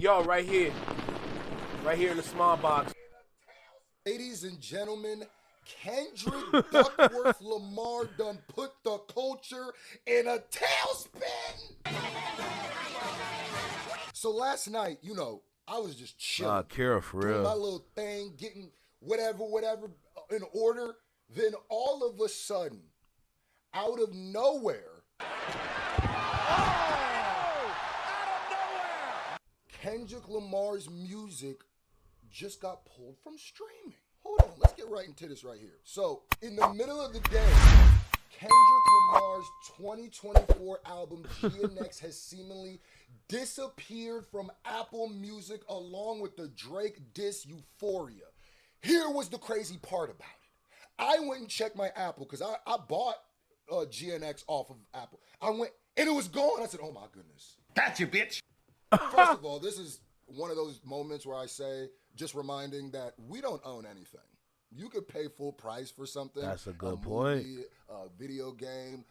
Yo, right here in the small box. Ladies and gentlemen, Kendrick Duckworth Lamar done put the culture in a tailspin. So last night, you know, I was just chilling. Kara, for doing real. my little thing, getting whatever in order. Then all of a sudden, out of nowhere, Kendrick Lamar's music just got pulled from streaming. Hold on, let's get right into this right here. So, in the middle of the day, Kendrick Lamar's 2024 album GNX has seemingly disappeared from Apple Music along with the Drake diss Euphoria. Here was the crazy part about it. I went and checked my Apple because I bought GNX off of Apple. I went and it was gone. I said, oh my goodness. Gotcha, bitch. First of all, this is one of those moments where I say, just reminding that we don't own anything. You could pay full price for something. That's a good point. Movie, a video game,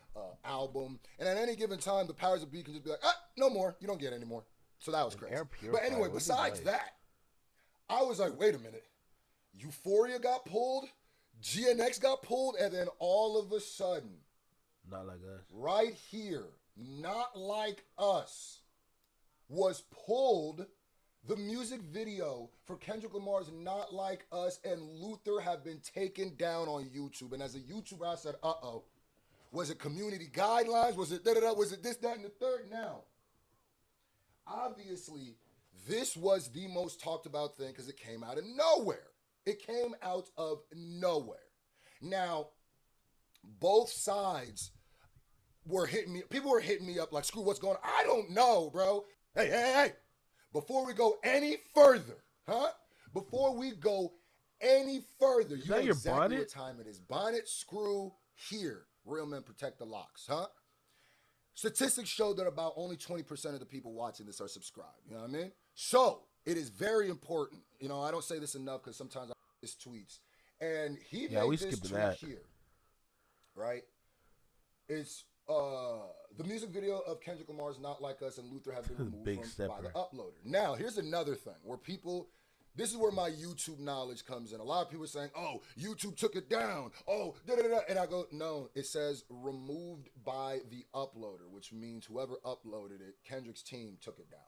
album, and at any given time, the powers that be can just be like, no more. You don't get any more. So that was crazy. But anyway, besides that, I was like, wait a minute. Euphoria got pulled, GNX got pulled, and then all of a sudden, Not Like Us. right here, Not Like Us was pulled. The music video for Kendrick Lamar's Not Like Us and Luther have been taken down on YouTube. And as a YouTuber, I said, uh-oh. Was it community guidelines? Was it da-da-da? Was it this, that, and the third? Now, obviously, this was the most talked about thing because it came out of nowhere. It came out of nowhere. Now, both sides were hitting me. People were hitting me up like, screw what's going on. I don't know, bro. Hey. Before we go any further, Before we go any further, you know exactly what time it is. Bonnet, screw, here. Real men protect the locks, Statistics show that about only 20% of the people watching this are subscribed. You know what I mean? So, it is very important. You know, I don't say this enough because sometimes I miss tweets. And he made this tweet here, right? It's the music video of Kendrick Lamar's Not Like Us and Luther have been removed by the uploader. Now, here's another thing where people, this is where my YouTube knowledge comes in. A lot of people are saying, oh, YouTube took it down. Oh, da-da-da-da. And I go, no, it says removed by the uploader, which means whoever uploaded it, Kendrick's team took it down.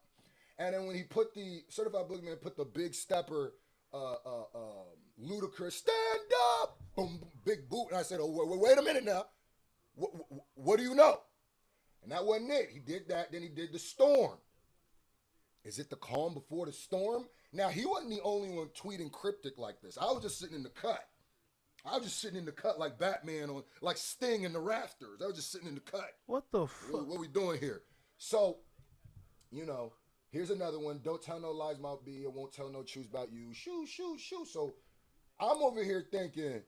And then when he put the Certified Boogeyman, put the big stepper, Ludacris, stand up, boom, big boot. And I said, oh, wait a minute now. What do you know? And that wasn't it. He did that, then he did the storm. Is it the calm before the storm? Now, he wasn't the only one tweeting cryptic like this. I was just sitting in the cut. I was just sitting in the cut like Batman on, like Sting in the rafters. I was just sitting in the cut. What the fuck? What we doing here? So, you know, here's another one. Don't tell no lies about me. I won't tell no truths about you. Shoo. So, I'm over here thinking,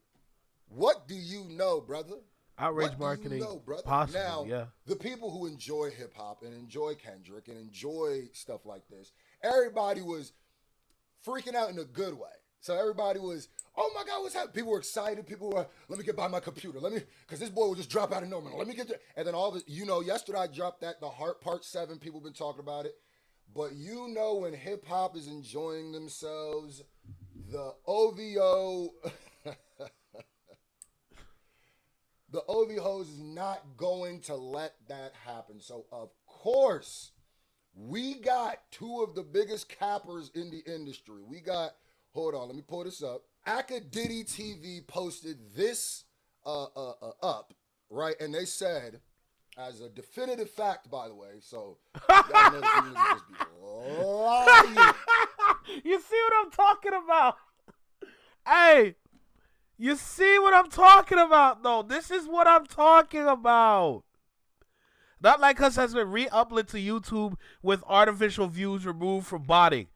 what do you know, brother? Outrage marketing, possible, now, the people who enjoy hip-hop and enjoy Kendrick and enjoy stuff like this, everybody was freaking out in a good way. So everybody was, oh my God, what's happening? People were excited. People were, let me get by my computer. Because this boy will just drop out of nowhere. Let me get there. And then all the, yesterday I dropped the Heart Part 7. People have been talking about it. But when hip-hop is enjoying themselves, the OVO... The OVHOs is not going to let that happen. So, of course, we got two of the biggest cappers in the industry. We got, hold on, let me pull this up. Akademiks posted this up, right? And they said, as a definitive fact, by the way, so y'all know the music just be lying. You see what I'm talking about? Hey. You see what I'm talking about, though? This is what I'm talking about. Not Like Us has been re-uploaded to YouTube with artificial views removed from botting.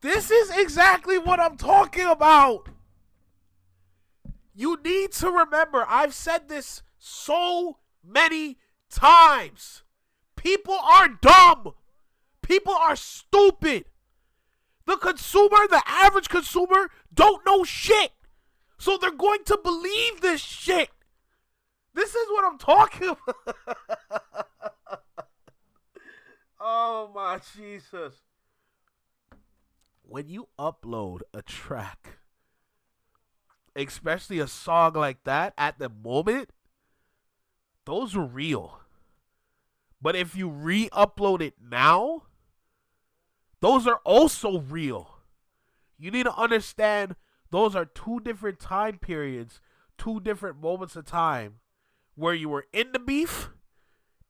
This is exactly what I'm talking about. You need to remember, I've said this so many times. People are dumb. People are stupid. The consumer, the average consumer, don't know shit. So they're going to believe this shit. This is what I'm talking about. Oh my Jesus. When you upload a track, especially a song like that at the moment, those are real. But if you re-upload it now, those are also real. You need to understand those are two different time periods, two different moments of time where you were in the beef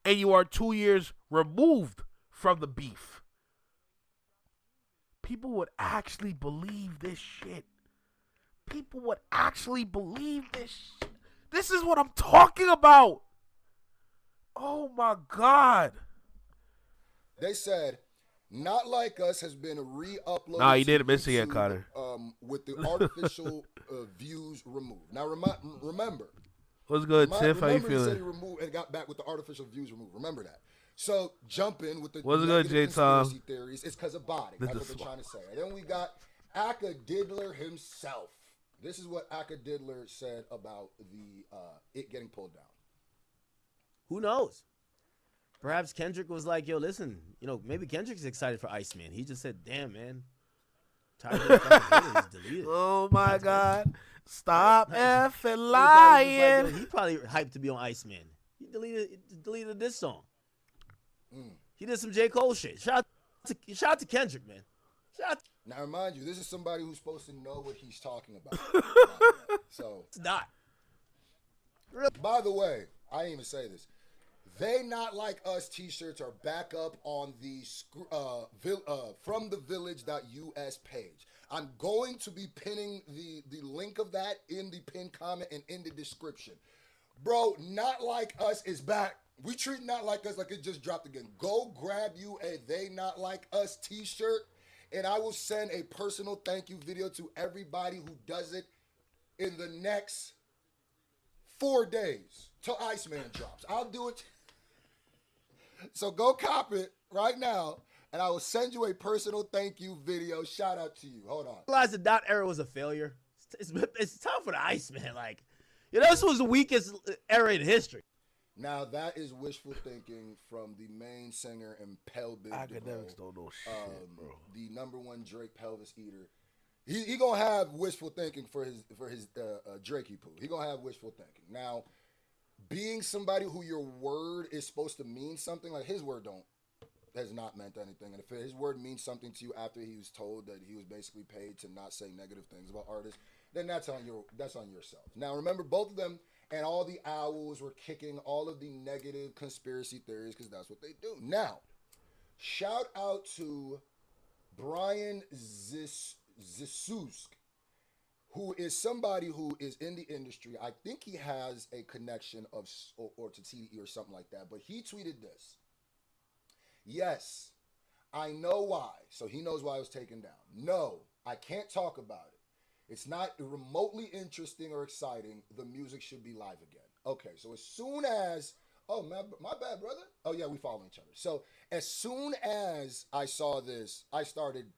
and you are 2 years removed from the beef. People would actually believe this shit. People would actually believe this shit. This is what I'm talking about. Oh my God. They said, "Not Like Us" has been re-uploaded. Nah, you to didn't miss it yet, YouTube, Connor. with the artificial views removed. Now, remember. What's good, Tiff? How you Remember, he said he feeling? removed and got back with the artificial views removed. Remember that. So jump in with the What's good, negative J-Tom? conspiracy theories. It's because of body. That's what they're trying to say. And then we got Akadidler himself. This is what Akadidler said about the it getting pulled down. Who knows? Perhaps Kendrick was like, yo, listen, maybe Kendrick's excited for Iceman. He just said, damn, man. Tired of fucking deleted. Oh my God. Stop effing lying. lying. He probably hyped to be on Iceman. He deleted this song. He did some J. Cole shit. Shout out to Kendrick, man. Now, remind you, this is somebody who's supposed to know what he's talking about. So It's not. By the way, I didn't even say this. They Not Like Us t-shirts are back up on the from the village.us page. I'm going to be pinning the link of that in the pinned comment and in the description. Bro, Not Like Us is back. We treat Not Like Us like it just dropped again. Go grab you a They Not Like Us t-shirt, and I will send a personal thank you video to everybody who does it in the next 4 days till Iceman drops. I'll do it. So go cop it right now, and I will send you a personal thank you video. Shout out to you. Hold on. I realized the dot era was a failure. It's tough for the Iceman. Like, this was the weakest era in history. Now that is wishful thinking from the main singer and pelvis. Akademiks don't know shit, bro. The #1 Drake pelvis eater. He gonna have wishful thinking for his Drakey poo. He gonna have wishful thinking. Now, being somebody who your word is supposed to mean something, like his word has not meant anything. And if his word means something to you after he was told that he was basically paid to not say negative things about artists, then that's on yourself. Now remember, both of them and all the owls were kicking all of the negative conspiracy theories because that's what they do. Now, shout out to Brian Zisusk, who is somebody who is in the industry. I think he has a connection or to TDE or something like that. But he tweeted this. Yes, I know why. So he knows why it was taken down. No, I can't talk about it. It's not remotely interesting or exciting. The music should be live again. Okay, so as soon as, oh, my bad, brother. Oh, yeah, we follow each other. So as soon as I saw this, I started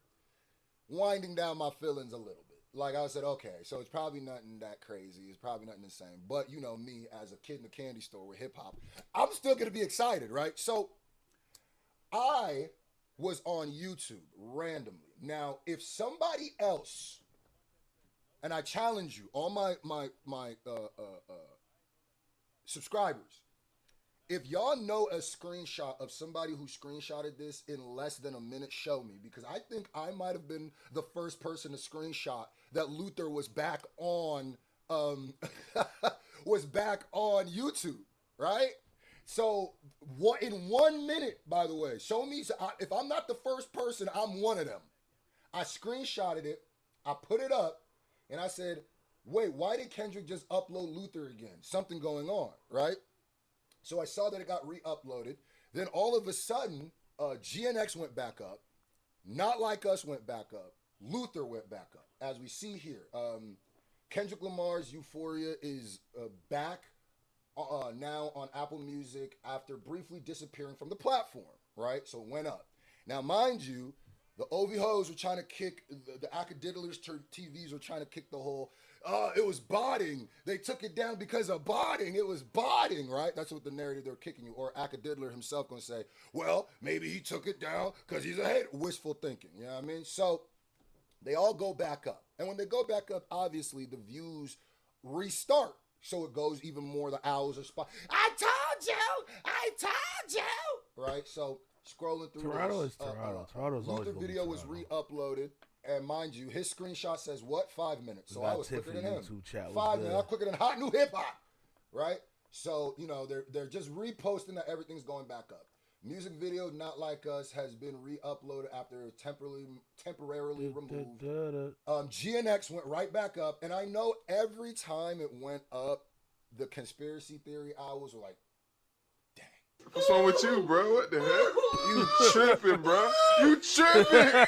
winding down my feelings a little bit. Like I said, okay, so it's probably nothing that crazy. It's probably nothing insane. But you know me, as a kid in the candy store with hip hop, I'm still going to be excited, right? So I was on YouTube randomly. Now, if somebody else, and I challenge you, all my subscribers, if y'all know a screenshot of somebody who screenshotted this in less than a minute, show me, because I think I might have been the first person to screenshot that Luther was back on was back on YouTube, right? So in 1 minute, by the way, show me. If I'm not the first person, I'm one of them. I screenshotted it, I put it up, and I said, wait, why did Kendrick just upload Luther again? Something going on, right? So I saw that it got re-uploaded. Then all of a sudden, GNX went back up. Not Like Us went back up. Luther went back up. As we see here, Kendrick Lamar's Euphoria is back now on Apple Music after briefly disappearing from the platform, right? So it went up. Now, mind you, The OV hoes were trying to kick, the akademiks TVs were trying to kick the whole, it was botting. They took it down because of botting. It was botting, right? That's what the narrative they're kicking you. Or akademiks himself going to say, well, maybe he took it down because he's a hater. Wishful thinking, you know what I mean? So they all go back up. And when they go back up, obviously the views restart. So it goes even more, the owls are spot. I told you, right? So scrolling through Toronto this, is Toronto. Toronto's always Luther gonna be video was Toronto. re-uploaded, and mind you, his screenshot says what? 5 minutes. So I was quicker than him. YouTube chat 5 minutes. I'm quicker than hot new hip hop, right? So you know they're just reposting that everything's going back up. Music video Not Like Us has been re-uploaded after temporarily removed. GNX went right back up, and I know every time it went up, the conspiracy theory owls were like, dang. What's wrong with you, bro? What the heck? You tripping, bro. You tripping.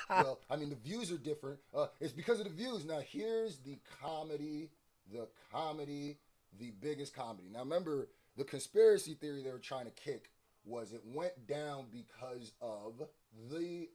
well, I mean, the views are different. It's because of the views. Now, here's the comedy, the biggest comedy. Now, remember, the conspiracy theory they were trying to kick was it went down because of the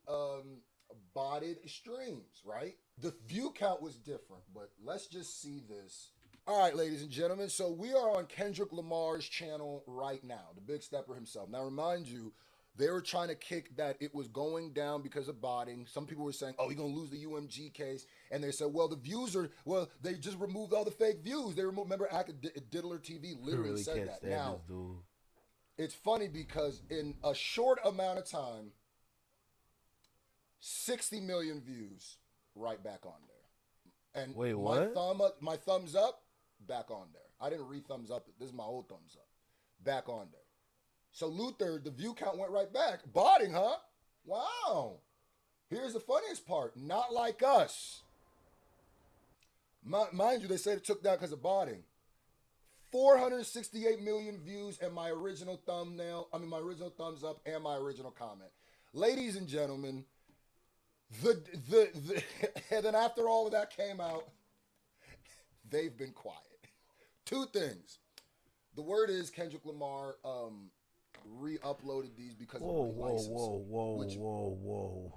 botted streams, right? The view count was different, but let's just see this. All right, ladies and gentlemen, so we are on Kendrick Lamar's channel right now, the big stepper himself. Now, remind you, they were trying to kick that it was going down because of botting. Some people were saying, oh, he's going to lose the UMG case. And they said, well, the views are, well, they just removed all the fake views. They removed, remember, Diddler TV literally really said can't that. stand Now, this dude. It's funny because in a short amount of time, 60 million views right back on there. And wait, what? My thumbs up, back on there. I didn't re-thumbs up it. This is my old thumbs up. Back on there. So Luther, the view count went right back. Botting, huh? Wow. Here's the funniest part. Not Like Us. Mind you, they said it took down because of botting. 468 million views and my original my original thumbs up and my original comment. Ladies and gentlemen, and then after all of that came out, they've been quiet. Two things. The word is Kendrick Lamar re-uploaded these because of licensing. Whoa.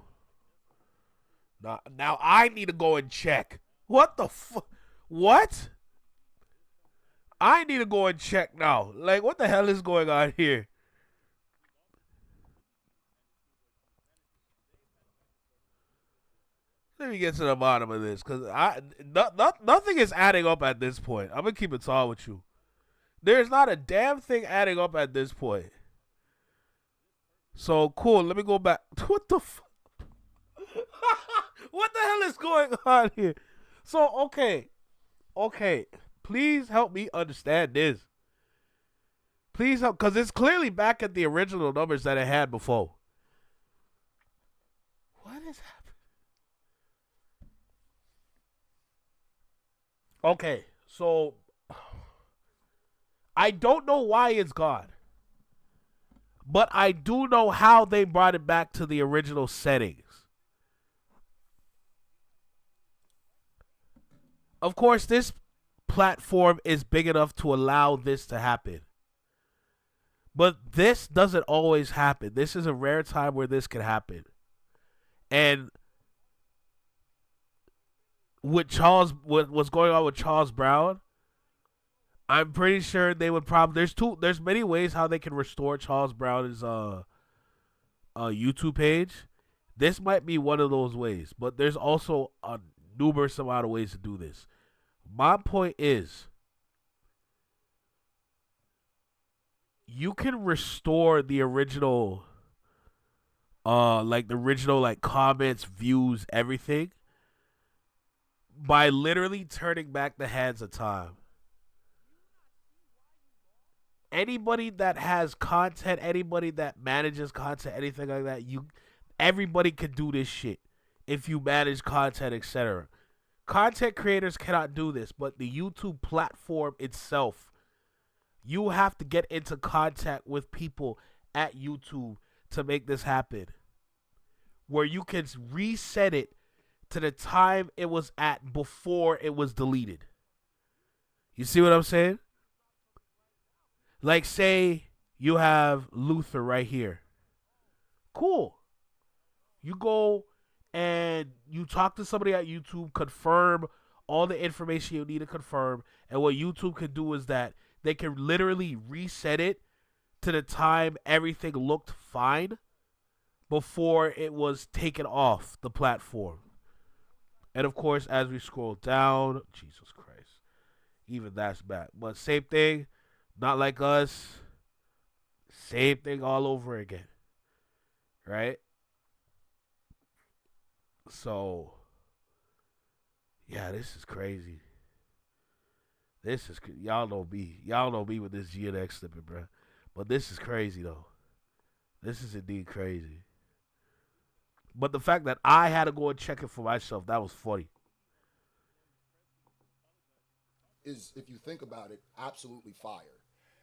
Now I need to go and check. What the fuck? What? I need to go and check now. Like, what the hell is going on here? Let me get to the bottom of this, because nothing is adding up at this point. I'm going to keep it tall with you. There's not a damn thing adding up at this point. So, cool. Let me go back. What the fuck? What the hell is going on here? So, okay. Please help me understand this. Please help, because it's clearly back at the original numbers that it had before. What is happening? Okay, so I don't know why it's gone, but I do know how they brought it back to the original settings. Of course, this platform is big enough to allow this to happen, but this doesn't always happen. This is a rare time where this can happen. And with what's going on with Charles Brown, I'm pretty sure they would probably there's many ways how they can restore Charles Brown's YouTube page. This might be one of those ways, but there's also a numerous amount of ways to do this. My point is, you can restore the original comments, views, everything by literally turning back the hands of time. Anybody that has content, anybody that manages content, anything like that, everybody can do this shit if you manage content, etc. Content creators cannot do this, but the YouTube platform itself, you have to get into contact with people at YouTube to make this happen, where you can reset it to the time it was at before it was deleted. You see what I'm saying? Like, say you have Luther right here. Cool. You go and you talk to somebody at YouTube, confirm all the information you need to confirm, and what YouTube can do is that they can literally reset it to the time everything looked fine before it was taken off the platform. And of course, as we scroll down, Jesus Christ, even that's bad. But same thing, Not Like Us, same thing all over again, right? So, yeah, this is crazy. Y'all know me. Y'all know me with this GNX snippet, bro. But this is crazy, though. This is indeed crazy. But the fact that I had to go and check it for myself, that was funny. Is, if you think about it, absolutely fire.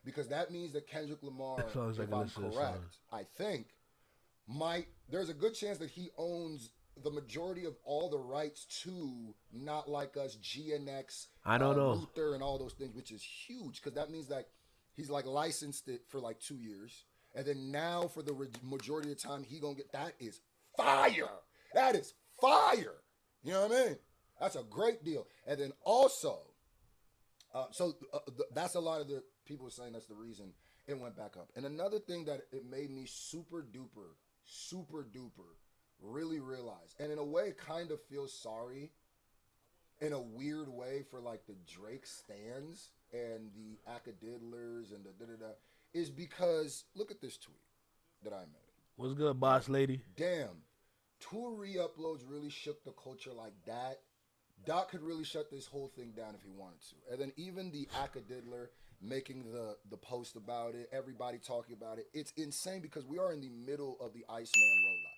Because that means that Kendrick Lamar, As long as I if can I'm listen to the correct, songs. I think, there's a good chance that he owns the majority of all the rights to Not Like Us, GNX, I don't know. Luther, and all those things, which is huge because that means that he's like licensed it for like 2 years. And then now for the majority of the time, he gonna get, that is fire. That is fire. You know what I mean? That's a great deal. And then also, that's a lot of the people saying that's the reason it went back up. And another thing that it made me super duper really realize, and in a way kind of feel sorry in a weird way for like the Drake stans and the akademks and the da-da-da, is because look at this tweet that I made. What's good, boss lady? Damn, 2 re-uploads really shook the culture like that. Doc could really shut this whole thing down if he wanted to. And then even the akademks making the post about it, everybody talking about it. It's insane because we are in the middle of the Iceman rollout.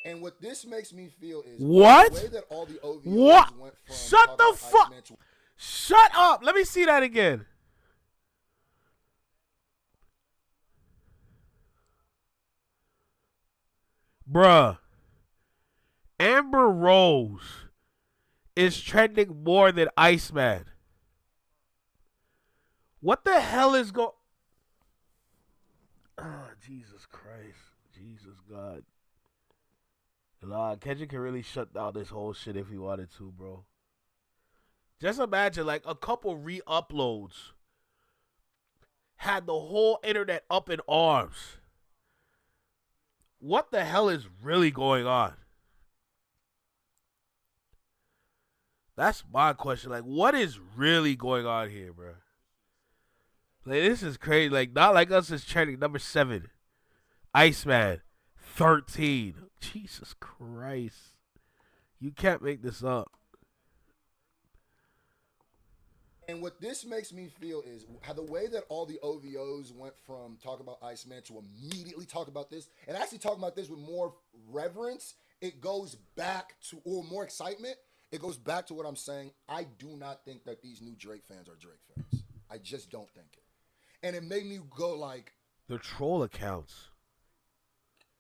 And what this makes me feel is what? The way that all the OVOs What? went from Shut the fuck. Shut up. Let me see that again. Bruh. Amber Rose is trending more than Iceman. What the hell is going? Oh, Jesus Christ. Jesus God. Nah, Kendrick can really shut down this whole shit if he wanted to, bro. Just imagine, like, a couple re-uploads had the whole internet up in arms. What the hell is really going on? That's my question. Like, what is really going on here, bro? Like, this is crazy. Like, Not Like Us is trending number 7. Iceman, 13. Jesus Christ. You can't make this up. And what this makes me feel is how the way that all the OVOs went from talk about Iceman to immediately talk about this, and actually talking about this with more reverence, it goes back to, or more excitement, it goes back to what I'm saying. I do not think that these new Drake fans are Drake fans. I just don't think it. And it made me go like, the troll accounts.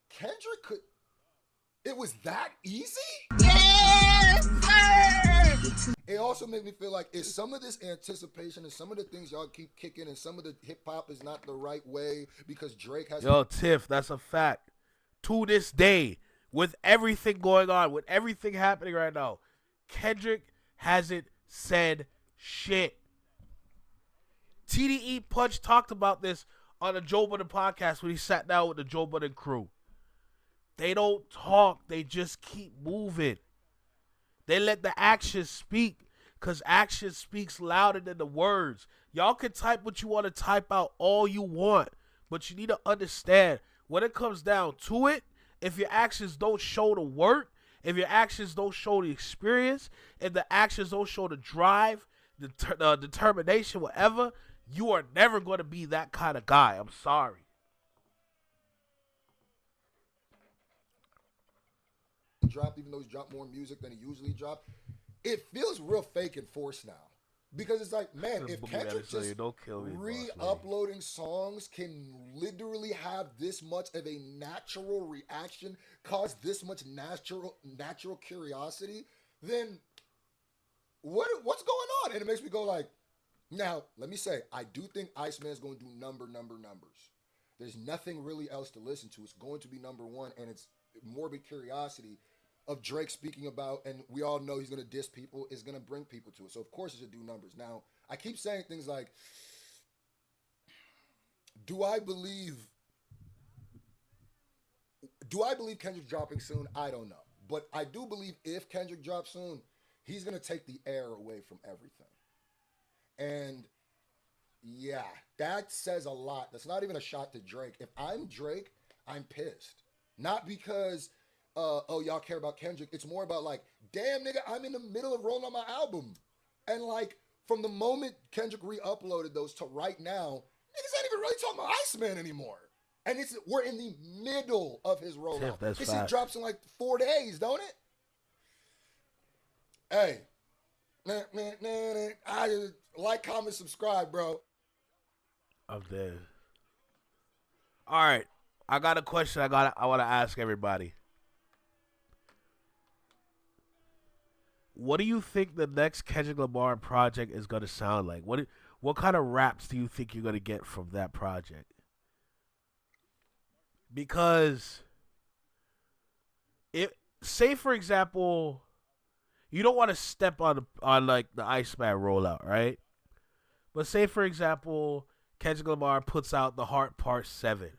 Kendrick could, it was that easy? Yes, sir! It also made me feel like, is some of this anticipation and some of the things y'all keep kicking and some of the hip hop is not the right way because Drake has... Yo, Tiff, that's a fact. To this day, with everything going on, with everything happening right now, Kendrick hasn't said shit. tdepunch talked about this on the Joe Budden podcast when he sat down with the Joe Budden crew. They don't talk. They just keep moving. They let the actions speak because action speaks louder than the words. Y'all can type what you want to type out all you want, but you need to understand when it comes down to it, if your actions don't show the work, if your actions don't show the experience, if the actions don't show the drive, the determination, whatever, you are never going to be that kind of guy. I'm sorry. Dropped, even though he's dropped more music than he usually dropped, it feels real fake and forced now. Because it's like, man, if Kendrick just re-uploading songs can literally have this much of a natural reaction, cause this much natural curiosity, then what's going on? And it makes me go like, now, let me say, I do think Iceman's going to do numbers. There's nothing really else to listen to. It's going to be number 1, and morbid curiosity of Drake speaking about, and we all know he's going to diss people, is going to bring people to it. So, of course, it should do numbers. Now, I keep saying things like, do I believe Kendrick dropping soon? I don't know. But I do believe if Kendrick drops soon, he's going to take the air away from everything. And yeah, that says a lot. That's not even a shot to Drake. If I'm Drake, I'm pissed. Not because, oh, y'all care about Kendrick. It's more about like, damn, nigga, I'm in the middle of rolling on my album. And like, from the moment Kendrick re-uploaded those to right now, niggas ain't even really talking about Iceman anymore. And we're in the middle of his rollout. This shit drops in like 4 days, don't it? Hey. I just like, comment, subscribe, bro. I'm dead. All right. I got a question I want to ask everybody. What do you think the next Kendrick Lamar project is going to sound like? What kind of raps do you think you're going to get from that project? Because say for example, you don't want to step on like the Iceman rollout, right? But say for example, Kendrick Lamar puts out the Heart Part 7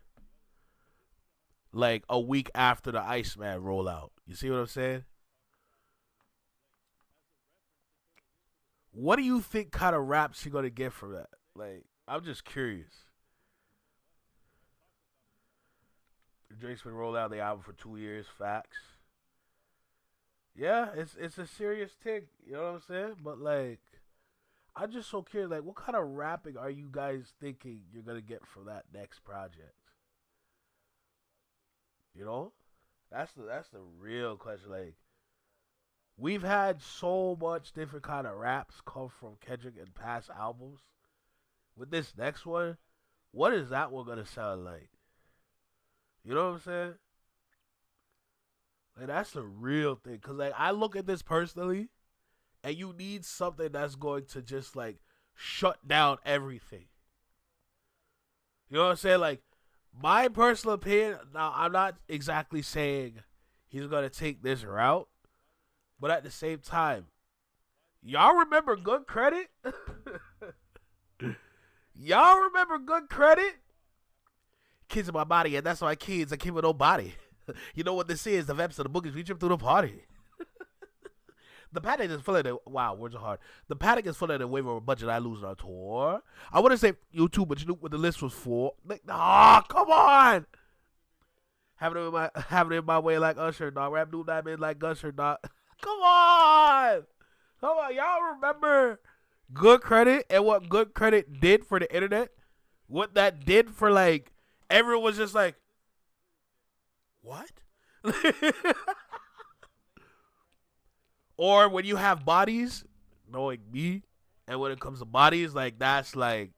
like a week after the Iceman rollout. You see what I'm saying? What do you think kind of raps you're gonna get from that? Like, I'm just curious. Drake's been rolling out the album for 2 years. Facts. Yeah, it's a serious thing. You know what I'm saying? But like, I'm just so curious. Like, what kind of rapping are you guys thinking you're gonna get from that next project? You know, that's the real question. Like, we've had so much different kind of raps come from Kendrick in past albums. With this next one, what is that one gonna sound like? You know what I'm saying? Like, that's the real thing. Cause like, I look at this personally, and you need something that's going to just like shut down everything. You know what I'm saying? Like, my personal opinion. Now, I'm not exactly saying he's gonna take this route, but at the same time, y'all remember Good Credit? Y'all remember Good Credit? Kids in my body, and that's why kids are keeping no body. You know what this is? The vamps of the bookies. We trip through the party. The paddock is full of the... Wow, words are hard. The paddock is full of the waiver budget I lose on our tour. I want to say YouTube, but you knew what the list was for. Like, come on! Having it in my way like Usher, dog. Rap new diamond like Usher, dog. Come on! Come on, y'all remember Good Credit and what Good Credit did for the internet? What that did for, like, everyone was just like, what? Or when you have bodies, knowing me, and when it comes to bodies, that's the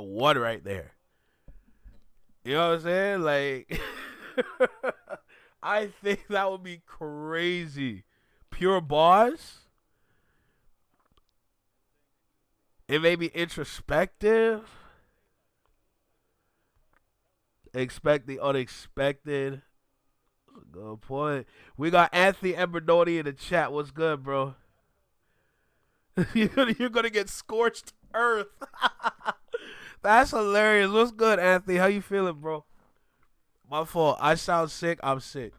one right there. You know what I'm saying? Like, I think that would be crazy. Pure bars. It may be introspective. Expect the unexpected. Good point. We got Anthony Emberdoni in the chat. What's good, bro? You're gonna get scorched earth. That's hilarious. What's good, Anthony? How you feeling, bro? My fault. I sound sick. I'm sick.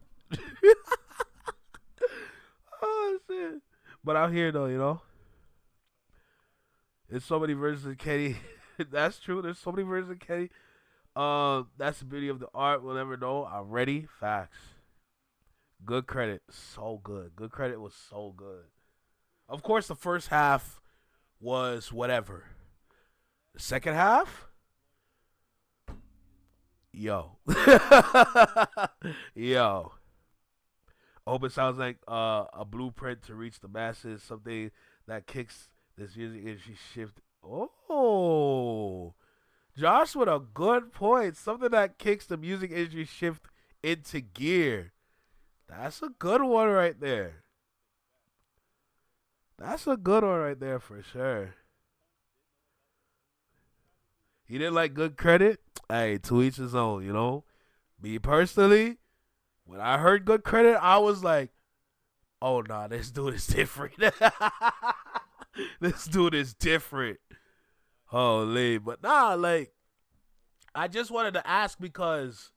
Oh shit. But I'm here though, you know. There's so many versions of Kenny. That's true. There's so many versions of Kenny. That's the beauty of the art. We'll never know. I'm ready. Facts. Good Credit. So good. Good Credit was so good. Of course, the first half was whatever. The second half? Yo. Yo. I hope it sounds like a blueprint to reach the masses. Something that kicks this music industry shift. Oh. Josh with a good point. Something that kicks the music industry shift into gear. That's a good one right there. That's a good one right there for sure. He didn't like Good Credit. Hey, to each his own, you know. Me personally, When I heard Good Credit, I was like, oh, nah, this dude is different. This dude is different. Holy. But nah, like, I just wanted to ask because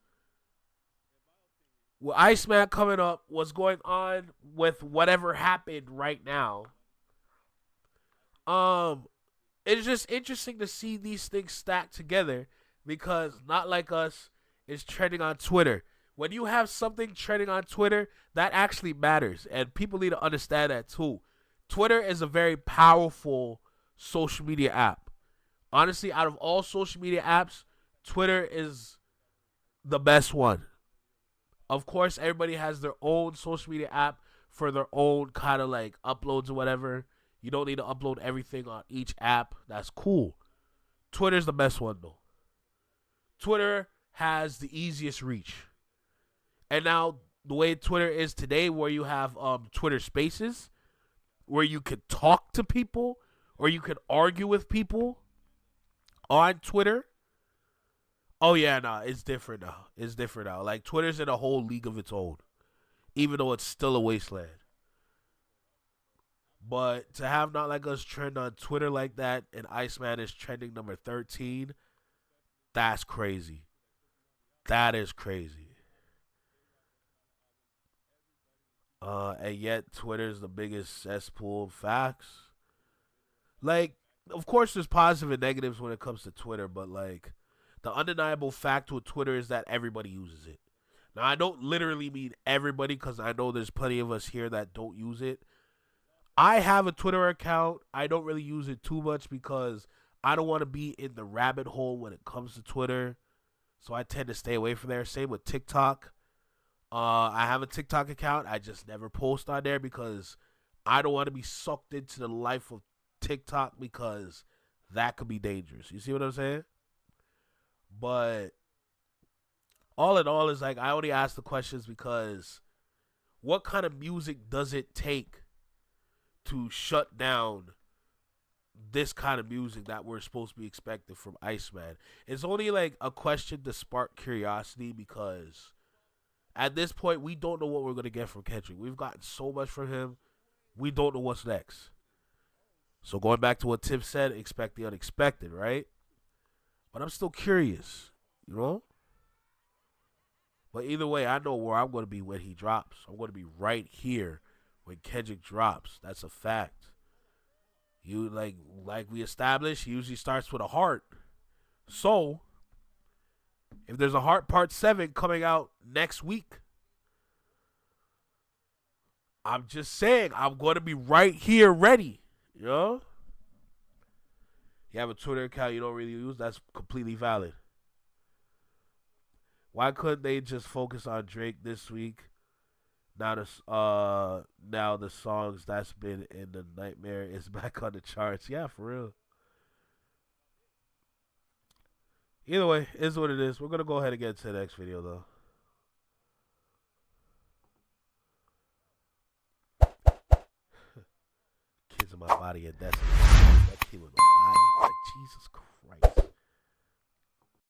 with Iceman coming up, what's going on with whatever happened right now. It's just interesting to see these things stacked together because Not Like Us is trending on Twitter. When you have something trending on Twitter, that actually matters, and people need to understand that too. Twitter is a very powerful social media app. Honestly, out of all social media apps, Twitter is the best one. Of course, everybody has their own social media app for their own kind of like uploads or whatever. You don't need to upload everything on each app. That's cool. Twitter's the best one though. Twitter has the easiest reach. And now the way Twitter is today, where you have Twitter Spaces, where you could talk to people or you could argue with people on Twitter. Oh yeah, nah, it's different now. It's different now. Like Twitter's in a whole league of its own, even though it's still a wasteland. But to have Not Like Us trend on Twitter like that, and Iceman is trending number 13, that's crazy. That is crazy. And yet Twitter's the biggest cesspool of facts. Like, of course, there's positive and negatives when it comes to Twitter, but like, the undeniable fact with Twitter is that everybody uses it. Now, I don't literally mean everybody because I know there's plenty of us here that don't use it. I have a Twitter account. I don't really use it too much because I don't want to be in the rabbit hole when it comes to Twitter. So I tend to stay away from there. Same with TikTok. I have a TikTok account. I just never post on there because I don't want to be sucked into the life of TikTok because that could be dangerous. You see what I'm saying? But all in all, is like I only ask the questions because what kind of music does it take to shut down this kind of music that we're supposed to be expecting from Iceman? It's only like a question to spark curiosity because at this point, we don't know what we're going to get from Kendrick. We've gotten so much from him. We don't know what's next. So going back to what Tim said, expect the unexpected, right? But I'm still curious, you know? But either way, I know where I'm going to be when he drops. I'm going to be right here when Kendrick drops. That's a fact. You like we established, he usually starts with a heart. So if there's a Heart Part 7 coming out next week, I'm just saying, I'm going to be right here ready. You know? You have a Twitter account you don't really use, that's completely valid. Why couldn't they just focus on Drake this week? Now the songs that's been in the nightmare is back on the charts. Yeah, for real. Either way, is what it is. We're going to go ahead and get to the next video, though. Kids in my body and that's that kid with my body. Like, Jesus Christ.